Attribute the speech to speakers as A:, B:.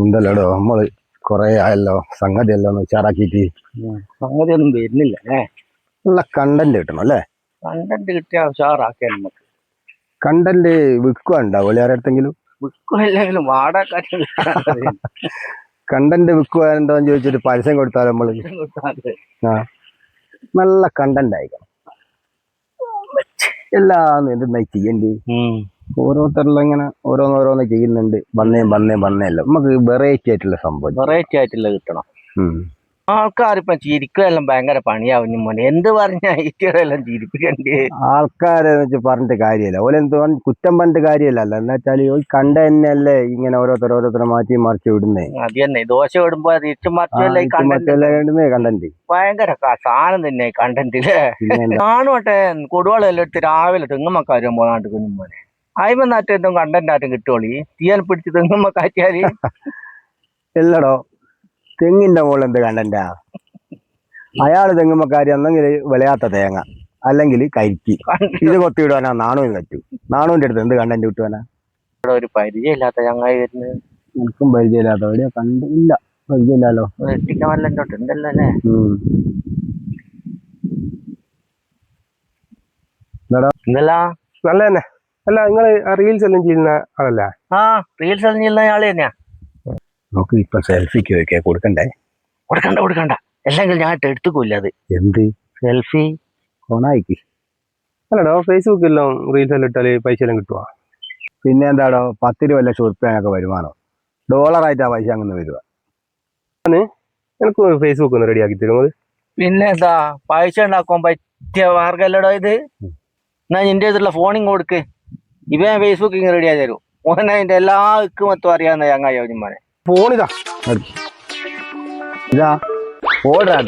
A: ഉണ്ടല്ലോടോ നമ്മള് കൊറേ ആയല്ലോ സംഗതി എല്ലാം ഒന്ന് ഉച്ചാറാക്കിയിട്ട്
B: സംഗതി ഒന്നും വരുന്നില്ല
A: നല്ല കണ്ടന്റ് കിട്ടണം അല്ലേ?
B: കണ്ടന്റ് കിട്ടിയ ഉഷാറാക്കിയാൽ നമുക്ക്
A: കണ്ടന്റ് വിൽക്കുക ഉണ്ടാവും ആരടുത്തെങ്കിലും
B: വിൽക്കുമല്ലെങ്കിലും വാടക
A: കണ്ടന്റ് വിൽക്കുക എന്താന്ന് ചോദിച്ചിട്ട് പരസ്യം കൊടുത്താൽ നമ്മള് ആ നല്ല കണ്ടന്റ് ആയിക്കണം. എല്ലാം എന്തെന്നായി ചെയ്യണ്ടേ? ഓരോരുത്തരെല്ലാം ഇങ്ങനെ ഓരോന്നോരോന്ന് ചെയ്യുന്നുണ്ട്. വന്നേല്ലോ നമുക്ക് വെറൈറ്റി ആയിട്ടുള്ള സംഭവം
B: വെറൈറ്റി ആയിട്ടുള്ള കിട്ടണം. ആൾക്കാരിപ്പം ചിരിക്കുകയെല്ലാം ഭയങ്കര പണിയാവും മോനെ. എന്ത് പറഞ്ഞാ ഈറ്റകളെല്ലാം ചിരിപ്പിക്കണ്ടേ?
A: ആൾക്കാരെ പറഞ്ഞിട്ട് കാര്യമില്ല. ഓലെന്തോ കുറ്റം പറഞ്ഞിട്ട് കാര്യമില്ലല്ലോ. എന്ന് വെച്ചാൽ കണ്ട തന്നെയല്ലേ ഇങ്ങനെ ഓരോരുത്തരെ മാറ്റി മറിച്ച് വിടുന്നേ.
B: അത് തന്നെ ദോശ ഇടുമ്പോ തിരിച്ചു മറിച്ചല്ലേ
A: കണ്ടന്റ്
B: ഭയങ്കര സാധനം തന്നെ കണ്ടന്റില്ലേ. കാണുവട്ടെ കൊടുവാളെല്ലാം എടുത്ത് രാവിലെ തെങ്ങുമ്മക്കാരും പോകാണ്ട് കുഞ്ഞുമോനെ അയിമന്നാറ്റം എന്തും കണ്ടന്റ് ആറ്റും കിട്ടുവോളി തീയാൻ പിടിച്ച് തെങ്ങുമ്മ കാറ്റിയാല്
A: എല്ലടോ തെങ്ങിന്റെ മുകളിൽ എന്ത് കണ്ടന്റാ? അയാള് തെങ്ങുമ്മക്കാരി അന്നെങ്കിൽ വിളയാത്ത തേങ്ങ അല്ലെങ്കിൽ കരിക്ക് ഇത് കൊത്തി വിടുവാനാ നാണുവിന് പറ്റൂ. നാണുവിന്റെ അടുത്ത് എന്ത് കണ്ടന്റ് കിട്ടുവാനാ?
B: ഒരു പരിചയമില്ലാത്ത ചങ്ങായി വരുന്നത്.
A: എനിക്കും പരിചയമില്ലാത്ത എവിടെയാ കണ്ടില്ല. പരിചയമില്ലല്ലോ.
B: ഉണ്ടല്ലോ അല്ലേ?
A: നല്ല തന്നെ. അല്ല നിങ്ങള് റീൽസ് എല്ലാം ചെയ്യുന്ന ആളല്ലേ?
B: ആ റീൽസ് എല്ലാം ചെയ്യുന്ന ആള് തന്നെയാ.
A: നമുക്ക് ഇപ്പൊ സെൽഫിക്ക് വെക്കാൻ കൊടുക്കണ്ടേ?
B: കൊടുക്കണ്ട അല്ലെങ്കിൽ ഞാൻ എടുത്തുകൂല്ല. അത്
A: എന്ത്
B: സെൽഫി
A: ഓണായിക്ക്
C: അല്ലടോ ഫേസ്ബുക്കെല്ലാം റീൽസ് എല്ലാം ഇട്ടാല് പൈസ എല്ലാം കിട്ടുവാ?
A: പിന്നെ എന്താടോ 10-20 ലക്ഷം ഉറുപ്പ്യൊക്കെ വരുമാനം ഡോളറായിട്ട് ആ പൈസ അങ്ങനെ വരുക.
C: എനിക്ക് ഫേസ്ബുക്ക് ഒന്ന് റെഡി ആക്കി തരുമോ?
B: പിന്നെ എന്താ പൈസ ഉണ്ടാക്കാൻ പറ്റിയ മാർഗമല്ലടോ ഇത്. എന്നാ നിന്റെ ഇതിലുള്ള ഫോണിങ് കൊടുക്ക്. ഇവ ഫേസ്ബുക്ക് റെഡി ആയി തരും. മോനെ അതിന്റെ എല്ലാ ഇക്കുമത്തും അറിയാവുന്ന ചങ്ങായി മോനെ.
C: ഫോണിതാ
A: ഇതാ ഓർഡർ